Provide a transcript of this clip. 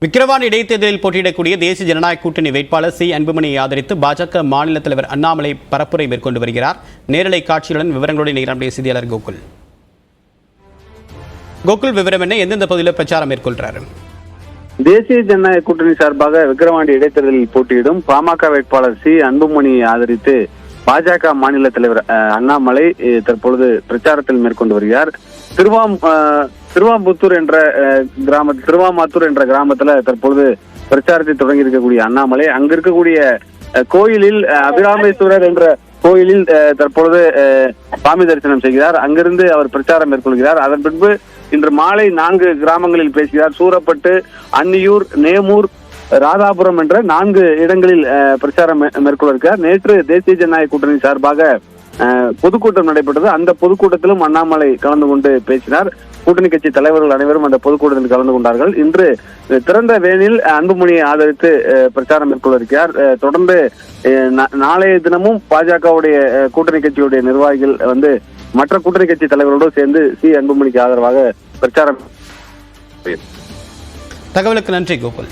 விக்கிரவாண்டி இடைத்தேர்தலில் போட்டியிடக்கூடிய தேசிய ஜனநாயக கூட்டணி வேட்பாளர் சி அன்புமணியை ஆதரித்து பாஜக மாநில தலைவர் அண்ணாமலை பரப்புரை மேற்கொண்டு வருகிறார். நேரலை காட்சியுடன் விவரங்களுடன் நம்முடைய செய்தியாளர் கோகுல். விவரம் என்ன? எந்தெந்த பகுதியில் பிரச்சாரம் மேற்கொள்றாரு? தேசிய ஜனநாயக கூட்டணி சார்பாக விக்கிரவாண்டி இடைத்தேர்தலில் போட்டியிடும் பாமக வேட்பாளர் சி அன்புமணியை ஆதரித்து பாஜக மாநில தலைவர் அண்ணாமலை தற்பொழுது பிரச்சாரத்தில் மேற்கொண்டு வருகிறார். திருவாமாத்தூர் என்ற கிராமத்துல தற்பொழுது பிரச்சாரத்தை தொடங்கி இருக்கக்கூடிய அண்ணாமலை அங்க இருக்கக்கூடிய கோயிலில் அபிராமேஸ்வரர் என்ற கோயிலில் தற்பொழுது சாமி தரிசனம் செய்கிறார். அங்கிருந்து அவர் பிரச்சாரம் மேற்கொள்கிறார். அதன் பின்பு இன்று மாலை 4 கிராமங்களில் பேசுகிறார். சூரப்பட்டு, அன்னியூர், நேமூர், ராதாபுரம் என்ற 4 இடங்களில் பிரச்சாரம் மேற்கொள்ள இருக்கிறார். நேற்று தேசிய ஜனநாயக கூட்டணி சார்பாக பொதுக்கூட்டம் நடைபெற்றது. அந்த பொதுக்கூட்டத்திலும் அண்ணாமலை கலந்து கொண்டு பேசினார். கூட்டணி கட்சி தலைவர்கள் அனைவரும் அந்த பொதுக்கூட்டத்தில் கலந்து கொண்டார்கள். இன்று திறந்த வேனில் அன்புமணியை ஆதரித்து பிரச்சாரம் மேற்கொள்ள இருக்கிறார். தொடர்ந்து நாளைய தினமும் பாஜகவுடைய கூட்டணி கட்சியுடைய நிர்வாகிகள் மற்ற கூட்டணி கட்சி தலைவர்களோடு சேர்ந்து சி அன்புமணிக்கு ஆதரவாக பிரச்சாரம். தகவலுக்கு நன்றி கோகுல்.